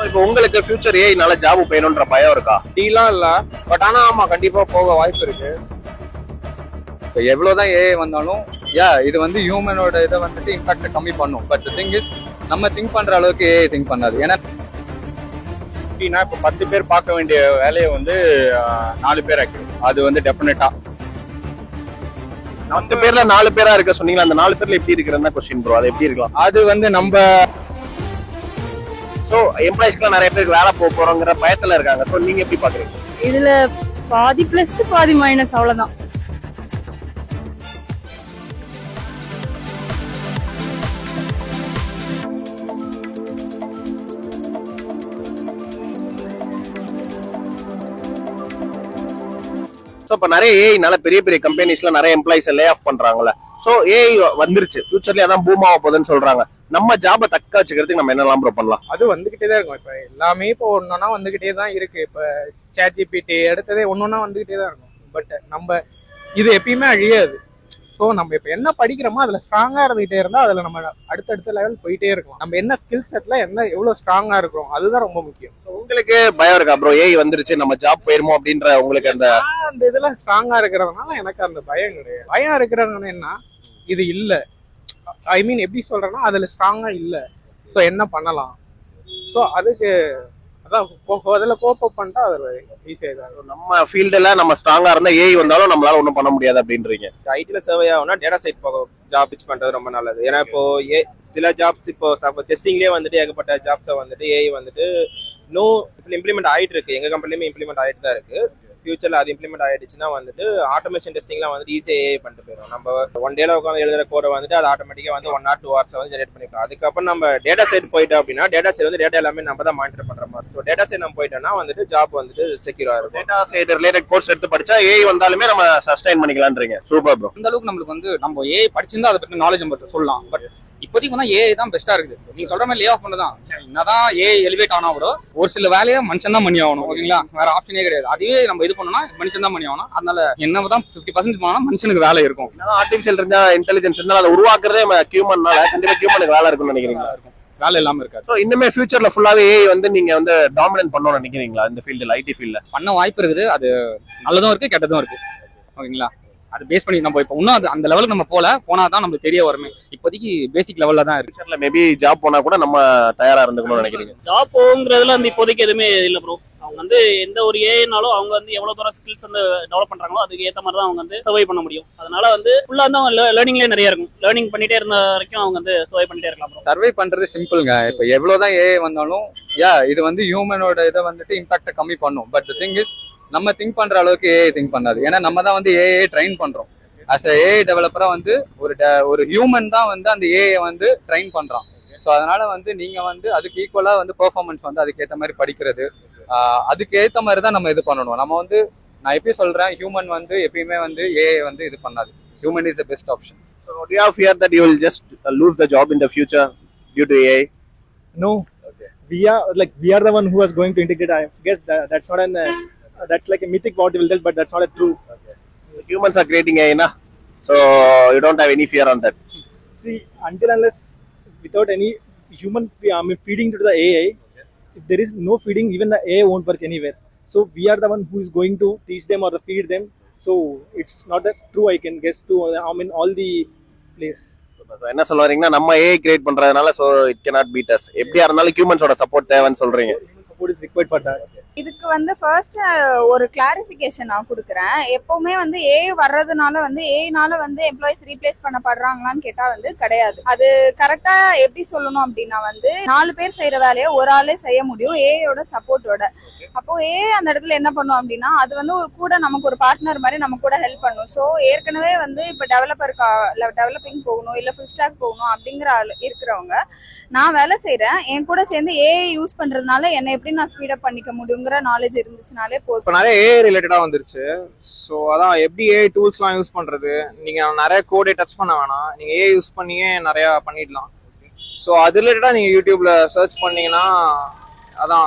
இப்போ உங்களுக்கு future ஏஐனால job போயணும்ன்ற பயம் இருக்கா? டீலாம் இல்ல, பட் ஆனா ஆமா கண்டிப்பா போக வாய்ப்பு இருக்கு. இப்போ எவ்வளவுதான் ஏஐ வந்தாலும் இது வந்து ஹியூமனோட இதை வந்துட்டு இம்பாக்ட் கம்மி பண்ணும். பட் திங் இஸ் நம்ம திங்க் பண்ற அளவுக்கு ஏஐ திங்க் பண்ணாது. ஏன்னா இப்போ 10 பேர் பார்க்க வேண்டிய வேலையை வந்து 4 பேர் ஆக்கிடும். அது வந்து டெஃபினட்டா 10 பேர்ல 4 பேரா இருக்க சொன்னீங்களா? அந்த 4 பேர்ல எப்படி இருக்கிறதா கொஸ்டின் ப்ரோ. அது எப்படி இருக்கலாம்? அது வந்து நம்ம சோ எம்ப்ளாயிஸ்க்கு நிறைய பேருக்கு வேலை போறோங்கிற பயத்துல இருக்காங்க. சோ நீங்க எப்படி பாக்குறீங்க? இதுல பாதி பிளஸ் பாதி மைனஸ் அவ்வளவுதான். சோ இப்ப நிறைய ஏஐனால பெரிய பெரிய கம்பெனிஸ்ல நிறைய எம்ப்ளாயிஸ் லே ஆஃப் பண்றாங்கல்ல. சோ ஏஐ வந்துருச்சு, ஃபியூச்சர்ல அதான் பூம் ஆக போகுதுன்னு சொல்றாங்க. நம்ம ஜாபை தக்க வச்சுக்கிறதுக்கு நம்ம என்னெல்லாம் ப்ரோ பண்ணலாம்? அது வந்துகிட்டே தான் இருக்கும். இப்ப எல்லாமே இப்போ ஒன்னொன்னா வந்துகிட்டே தான் இருக்கு. இப்ப ChatGPT அடுத்ததே ஒன்னொன்னா வந்துகிட்டே தான் இருக்கும். பட் நம்ம இது எப்பயுமே அழியாது. ஸோ நம்ம இப்போ என்ன படிக்கிறோமோ அதில் ஸ்ட்ராங்காக இருந்துகிட்டே இருந்தால் அதில் நம்ம அடுத்தடுத்த லெவல் போயிட்டே இருக்கலாம். நம்ம என்ன ஸ்கில் செட்டில் எவ்வளோ ஸ்ட்ராங்காக இருக்கிறோம் அதுதான் ரொம்ப முக்கியம். உங்களுக்கு பயம் இருக்கா ப்ரோ? ஏஐ வந்துருச்சு நம்ம ஜாப் போயிருமோ அப்படின்ற உங்களுக்கு அந்த இதில் ஸ்ட்ராங்காக இருக்கிறதுனால எனக்கு அந்த பயம் கிடையாது. பயம் இருக்கிறவங்க என்ன இது இல்லை, ஐ மீன் எப்படி சொல்றேன்னா அதில் ஸ்ட்ராங்காக இல்லை. ஸோ என்ன பண்ணலாம்? ஸோ அதுக்கு அதான் அதில் கோப் அப் பண்ணிட்டா அது ஈஸியாக. நம்ம ஃபீல்டுல நம்ம ஸ்ட்ராங்கா இருந்தா ஏஐ வந்தாலும் நம்மளால ஒன்றும் பண்ண முடியாது அப்படின்றீங்க. ஐடில சர்வே ஆகும்னா டேட்டா சைட் ஜாப் பிச் பண்றது ரொம்ப நல்லது. ஏன்னா இப்போ சில ஜாப்ஸ் இப்போ டெஸ்டிங்லேயே வந்துட்டு ஏகப்பட்ட ஜாப்ஸை வந்துட்டு ஏஐ வந்துட்டு இம்ப்ளிமெண்ட் ஆயிட்டு இருக்கு. எங்க கம்பெனிலுமே இம்ப்ளிமெண்ட் ஆயிட்டு தான் இருக்கு. ஃபியூச்சர்ல அது இம்ப்ளிமெண்ட் ஆயிடுச்சுன்னா வந்துட்டு ஆட்டோமேஷன் டெஸ்டிங்லாம் வந்துட்டு ஈஸியா ஏஐ பண்ணிட்டு போயிடும். நம்ம ஒன் டேல உட்காந்து எழுதுற கோடை வந்துட்டு அது ஆட்டோமேட்டிக்கா வந்து 1 or 2 hours வந்து ஜெனரேட் பண்ணிக்கலாம். அதுக்கப்புறம் நம்ம டேட்டா சைட் போயிட்டோம் அப்படின்னா டேட்டா சைட் வந்து டேட்டா எல்லாமே நம்ம தான் மானிட்டர் பண்ற மாதிரி. ஸோ டேட்டா சைட் நம்ம போயிட்டோம்னா வந்துட்டு ஜாப் வந்துட்டு செக்யூரா இருக்கும். டேட்டா சைட் ரிலேட்டட் கோர்ஸ் எடுத்து படிச்சா ஏஐ வந்தாலுமே நம்ம சஸ்டைன் பண்ணிக்கலாம்ன்றீங்க. Super bro. அந்த அளவுக்கு நம்மளுக்கு வந்து நம்ம ஏஐ படிச்சிருந்தா அதை பத்தி நாலேஜ் மட்டும் சொல்லலாம். பட் இப்போதைக்கு வந்து ஏஐ தான் பெஸ்டா இருக்குது. நீங்க சொல்ற மாதிரி லே ஆஃப் பண்ணதான் என்னதான் ஏஐ எலிவேட் ஆனா கூட ஒரு சில வேலையை மனுஷன் தான் பண்ணி ஆகணும். ஓகேங்களா, வேற ஆப்ஷனே கிடையாது. அதுவே நம்ம இது பண்ணோம்னா மனுஷன் தான் பண்ணி ஆகணும். அதனால என்னதான் 50% போனா மனுஷனுக்கு வேலை இருக்கும். ஆர்டிபிஷியல் இருந்தா இன்டெலிஜென்ஸ் இருந்தா அதை உருவாக்குறதே ஹியூமன்னால கண்டிப்பா ஹியூமனுக்கு வேலை இருக்கும்னு நினைக்கிறீங்களா? வேலை இல்லாம இருக்காது. ஸோ இந்த மாதிரி ஃபியூச்சர்ல ஃபுல்லாவே ஏஐ வந்து நீங்க வந்து டாமினன்ட் பண்ணணும்னு நினைக்கிறீங்களா? இந்த ஃபீல்டுல ஐடி ஃபீல்ட்ல பண்ண வாய்ப்பு இருக்குது. அது நல்லதும் இருக்கு கெட்டதும் இருக்கு. ஓகேங்களா, அது பேஸ் பண்ணி நம்ம இப்போ இன்னும் அந்த லெவலுக்கு நம்ம போனாதான் நமக்கு தெரிய வருமே. இப்போதைக்கு பேசிக் லெவல்ல தான் இருக்கு. மேபி ஜாப் போனா கூட நம்ம தயாரா இருந்துக்கணும்னு நினைக்கிறீங்க? ஜாப் போகுங்கிறதுல வந்து இப்போதைக்கு எதுவுமே இல்லை ப்ரோ. அவங்க வந்து எந்த ஒரு ஏஐனாலும் அவங்க வந்து எவ்வளவு தூரம் ஸ்கில்ஸ் வந்து டெவலப் பண்றாங்களோ அதுக்கு ஏற்ற மாதிரி தான் அவங்க வந்து சர்வை பண்ண முடியும். அதனால வந்து ஃபுல்லா வந்து அவங்க லேர்னிங்லேயே நிறைய இருக்கும். லேர்னிங் பண்ணிட்டே இருந்த வரைக்கும் அவங்க வந்து சர்வை பண்ணிட்டே இருக்கலாம் ப்ரோ. சர்வை பண்றது சிம்பிள்ங்க. இப்போ எவ்வளவுதான் ஏஐ வந்தாலும் இது வந்து ஹியூமனோட இதை வந்துட்டு இம்பாக்ட கம்மி பண்ணும். பட் திங் இஸ் நம்ம திங்க் பண்ற அளவுக்கு ஏஐ திங்க் பண்ணாது. ஏன்னா நம்ம தான் வந்து ஏஐ ட்ரெயின் பண்றோம். அஸ் அ ஏஐ டெவலப்பரா வந்து ஒரு ஹியூமன் தான் வந்து அந்த ஏஐ வந்து ட்ரெயின் பண்றான். ஸோ அதனால வந்து நீங்க வந்து அதுக்கு ஈக்குவலா வந்து பெர்ஃபார்மன்ஸ் வந்து அதுக்கேற்ற மாதிரி படிக்கிறது, அதுக்கு ஏற்ற மாதிரி தான் நம்ம இது பண்ணணும். நம்ம வந்து நான் எப்படி சொல்றேன், ஹியூமன் வந்து எப்பயுமே வந்து ஏஐ வந்து இது பண்ணாது. Human is the best option. So do you have fear that you will just lose the job in the future due to AI? No. Okay. We are the one who is going to integrate. I guess that's not that's like a mythic what you will tell, but that's not a true. Okay. Humans are creating AI, na? So you don't have any fear on that. See, until unless without any human feeding to the AI, okay, if there is no feeding, even the AI won't work anywhere. So we are the one who is going to teach them or feed them. So it's not that true, I can guess, to all the place. என்ன சொல்ல வரீங்கன்னா நம்ம AI create பண்றதுனால so it cannot beat us. எப்படியா இருந்தாலும் ஹியூமன்ஸோட support தேவைன்னு சொல்றீங்க. Support is required for that. இதுக்கு வந்து ஃபர்ஸ்ட் ஒரு கிளாரிஃபிகேஷன் நான் கொடுக்குறேன். எப்பவுமே வந்து ஏஐ வர்றதுனால வந்து ஏஐனால வந்து எம்ப்ளாயிஸ் ரீப்ளேஸ் பண்ணப்படுறாங்களான்னு கேட்டா வந்து கிடையாது. அது கரெக்டா எப்படி சொல்லணும் அப்படின்னா வந்து 4 பேர் செய்யற வேலையை ஒரு ஆளே செய்ய முடியும் ஏஐயோட சப்போர்ட்டோட. அப்போ ஏஐ அந்த இடத்துல என்ன பண்ணும் அப்படின்னா அது வந்து ஒரு கூட நமக்கு ஒரு பார்ட்னர் மாதிரி நம்ம கூட ஹெல்ப் பண்ணும். ஸோ ஏற்கனவே வந்து இப்போ டெவலப்பிங் போகணும் இல்லை ஃபுல் ஸ்டாக் போகணும் அப்படிங்கிற இருக்கிறவங்க நான் வேலை செய்யறேன், என் கூட சேர்ந்து ஏஐ யூஸ் பண்றதுனால என்ன எப்படி நான் ஸ்பீடப் பண்ணிக்க முடியுங்கிற நாலேஜ் இருந்துச்சுனாலே போதும். இப்போ நிறைய ஏஐ ரிலேட்டடா வந்துருச்சு. ஸோ அதான் எப்படி ஏஐ டூல்ஸ்லாம் யூஸ் பண்றது, நீங்க நிறைய கோடே டச் பண்ண வேணாம், நீங்க ஏஐ யூஸ் பண்ணியே நிறைய பண்ணிடலாம். ஸோ அது ரிலேட்டடா நீங்க யூடியூப்ல சர்ச் பண்ணீங்கன்னா அதான்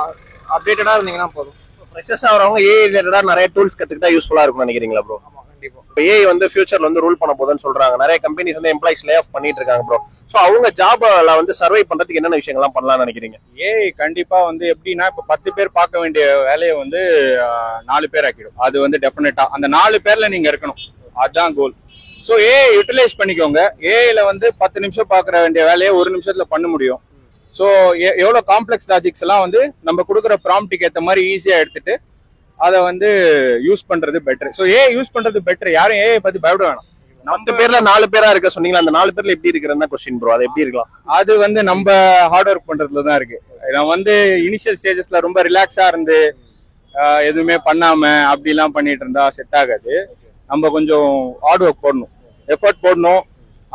அப்டேட்டடா இருந்தீங்கன்னா போதும். ஃப்ரெஷர்ஸ் ஆகிறவங்க ஏஐ ரிலேட்டடா நிறைய டூல்ஸ் கத்துக்கிட்டா யூஸ்ஃபுல்லா இருக்கும்னு நினைக்கிறீங்களா ப்ரோ? ஆமா. கண்டிப்பா ஏஐ வந்து ஃபியூச்சர்ல வந்து ரூல் பண்ண போதுன்னு சொல்றாங்க. நிறைய கம்பெனிஸ் வந்து எம்ப்ளாயிஸ் லே ஆஃப் பண்ணிட்டு இருக்காங்க ப்ரோ. சோ அவங்க ஜாப்ல வந்து சர்வை பண்றதுக்கு என்னென்ன விஷயங்கள்லாம் பண்ணலாம்னு நினைக்கிறீங்க? ஏஐ கண்டிப்பா வந்து எப்படின்னா இப்ப 10 பேர் பார்க்க வேண்டிய வேலையை வந்து 4 பேர் ஆக்கிடும். அது வந்து டெஃபினட்டா அந்த 4 பேர்ல நீங்க இருக்கணும், அதுதான் கோல். ஸோ ஏஐ யூட்டிலைஸ் பண்ணிக்கோங்க. ஏஐல வந்து 10 நிமிஷம் பார்க்குற வேண்டிய வேலையை 1 நிமிஷத்துல பண்ண முடியும். ஸோ எவ்வளோ காம்ப்ளெக்ஸ் லாஜிக்ஸ் எல்லாம் வந்து நம்ம கொடுக்குற ப்ராம்ப்ட்டுக்கு ஏற்ற மாதிரி ஈஸியா எடுத்துட்டு அதை வந்து யூஸ் பண்றது பெட்டர். ஸோ ஏஐ யூஸ் பண்றது பெட்டர். யாரும் ஏஐ பத்தி பயப்பட வேணாம். 10 பேர்ல 4 பேரா இருக்க சொன்னீங்களா, அந்த 4 பேர்ல எப்படி இருக்கிறதா கொஸ்டின் ப்ரோ. அது எப்படி இருக்கலாம்? அது வந்து நம்ம ஹார்ட் ஒர்க் பண்றதுல தான் இருக்கு. நான் வந்து இனிஷியல் ஸ்டேஜஸ்ல ரொம்ப ரிலாக்ஸா இருந்து எதுவுமே பண்ணாம அப்படிலாம் பண்ணிட்டு இருந்தா செட் ஆகாது. நம்ம கொஞ்சம் ஹார்ட் ஒர்க் போடணும், எஃபர்ட் போடணும்.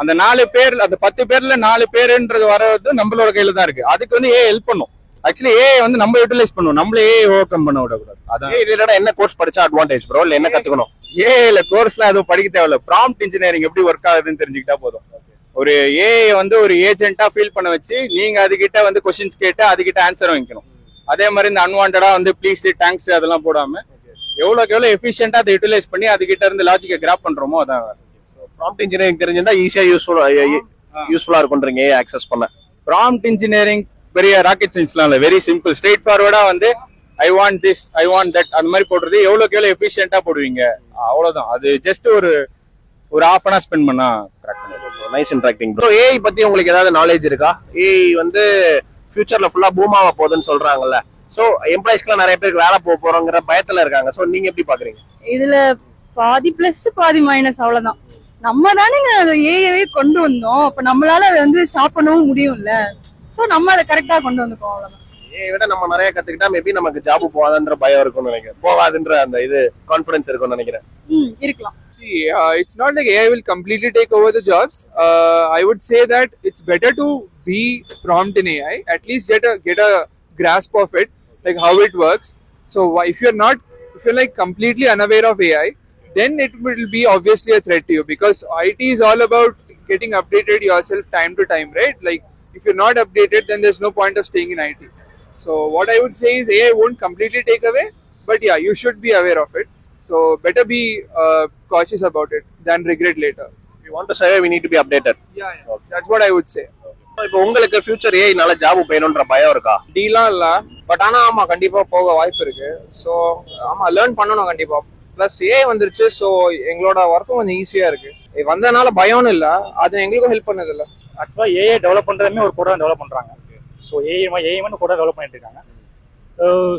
அந்த 4 பேர், அந்த 10 பேர்ல 4 பேருன்றது வர்றது நம்மளோட கையில தான் இருக்கு. அதுக்கு வந்து ஏஐ ஹெல்ப் பண்ணும். ஆக்சுவலி ஏஐ வந்து நம்ம யூட்டிலைஸ் பண்ணுவோம், நம்மளே ஏஐ ஓவர் கம் பண்ண விடக்கூடாது. அதான் ஏஐ ரிலேட்டடா என்ன கோர்ஸ் படிச்சா அட்வான்டேஜ் ப்ரோ, இல்ல என்ன கத்துக்கணும்? ஏஐல கோர்ஸ்லாம் எதுவும் படிக்க தேவையில்ல. ப்ராம்ப்ட் இன்ஜினியரிங் எப்படி ஒர்க் ஆகுதுன்னு தெரிஞ்சுக்கிட்டா போதும். ஒரு ஏஐ வந்து ஒரு ஏஜென்ட்டா ஃபீல் பண்ண வச்சு நீங்க அதுகிட்ட வந்து கொஸ்டின்ஸ் கேட்டு அதுகிட்ட ஆன்சர் வாங்கிக்கணும். அதே மாதிரி இந்த அன்வான்டா வந்து ப்ளீஸ் தேங்க்ஸ் அதெல்லாம் போடாம எவ்வளோக்கு எவ்வளோ எஃபிஷியன்ட்டா அதை யூட்டிலைஸ் பண்ணி அதுகிட்ட இருந்து லாஜிக்கை கிராப் பண்றோமோ அதான். ப்ராம்ப்ட் இன்ஜினியரிங் தெரிஞ்சிருந்தா ஈஸியா யூஸ்ஃபுல்லா இருக்கும்ன்றீங்க ஏஐ ஆக்சஸ் பண்ண. ப்ராம்ப்ட் இன்ஜினியரிங் பெரிய ராக்கெட் சயின்ஸ்லாம் இல்லை, வெரி சிம்பிள் ஸ்ட்ரெயிட் ஃபார்வர்டா வந்து I want this, I want that அந்த மாதிரி போடுறது எவ்வளோக்கு எவ்வளோ எஃபிஷியன்ட்டா போடுவீங்க அவ்வளோதான். அது ஜஸ்ட் ஒரு ½ hour ஸ்பெண்ட் பண்ணா correct. Nice interacting bro. AI பத்தி உங்களுக்கு ஏதாவது நாலேஜ் இருக்கா? ஏஐ வந்து ஃபியூச்சர்ல ஃபுல்லா பூம் ஆக போகுதுன்னு சொல்றாங்கல்ல. சோ எம்ப்ளாயிஸ்க்குலாம் நிறைய பேருக்கு வேலை போக போறோங்கிற பயத்துல இருக்காங்க. சோ நீங்க எப்படி பாக்குறீங்க? இதுல பாதி பிளஸ் பாதி மைனஸ், அவ்வளவுதான். நம்ம தானேங்க ஏஐவே கொண்டு வந்தோம், அப்ப நம்மளால அதை வந்து ஸ்டாப் பண்ணவும் முடியும்ல. சோ நம்ம அதை கரெக்டா கொண்டு வந்துக்கோம், அவ்வளவுதான். ஏஐ விட நம்ம நிறைய கத்துக்கிட்டா மேபி நமக்கு ஜாப் போகாதுன்ற பயம் இருக்கும்னு நினைக்கிறேன். போகாதுன்ற அந்த இது கான்ஃபிடன்ஸ் இருக்கும்னு நினைக்கிறேன். இருக்கலாம். See, it's not like AI will completely take over the jobs. I would say that it's better to be prompt in AI, at least get a grasp of it, like how it works. So if you're like completely unaware of AI, then it will be obviously a threat to you, because IT is all about getting updated yourself time to time, right? Like if you're not updated, then there's no point of staying in IT. So what I would say is AI won't completely take away, but yeah, you should be aware of it. So better be cautious about it than regret later. If you want to survive, we need to be updated. Yeah. That's what I would say. இப்போ உங்களுக்கு future ஏஐனால job போயணும்ன்ற பயம் இருக்கா? டீலாம் இல்ல, but ஆனா ஆமா கண்டிப்பா போக வாய்ப்பு இருக்கு. ஸோ ஆமா லேர்ன் பண்ணணும் கண்டிப்பா. பிளஸ் ஏஐ வந்துருச்சு, ஸோ எங்களோட ஒர்க்கும் கொஞ்சம் ஈஸியா இருக்கு. வந்ததுனால பயம்னு இல்ல, அது எங்களுக்கும் ஹெல்ப் பண்ணது இல்ல. ஆக்சுவலா ஏஐ டெவலப் பண்றதுமே ஒரு கூட டெவலப் பண்றாங்க. ஸோ ஏஐ வந்து கூட டெவலப் பண்ணிட்டு இருக்காங்க.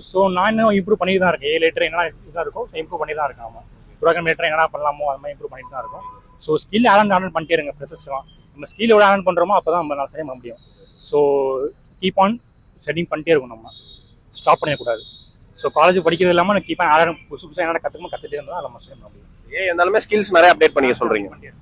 ஸோ நான் இன்னும் இம்ப்ரூவ் பண்ணிட்டு தான் இருக்கேன். ஏஐ லேட்டர் என்ன இதாக இருக்கும், ஸோ இம்ப்ரூவ் பண்ணி தான் இருக்கேன். ஆமாம், ப்ரோக்ராம் லேட்டர் என்ன பண்ணலாமோ அது மாதிரி இம்ப்ரூவ் பண்ணிட்டு தான் இருக்கும். ஸோ ஸ்கில் ஆன் பண்ணிட்டே இருங்க. ப்ரெசஸ்லாம் நம்ம ஸ்கில் எவ்வளோ ஆன் பண்ணுறோமோ அப்போ தான் நம்ம செய்ய முடியும். ஸோ கீப் ஆன் ஸ்டடிங் பண்ணிட்டே இருக்கும், நம்ம ஸ்டாப் பண்ணிடக்கூடாது. ஸோ காலேஜ் படிக்கிறது இல்லாமல் கீப் ஆன் புதுசு புதுசாக என்ன கற்றுக்கணுமோ கற்றுட்டே இருந்தால் நம்ம செய்ய முடியும். ஏஐ இருந்தாலுமே ஸ்கில்ஸ் நிறைய அப்டேட் பண்ணிக்க சொல்றீங்க.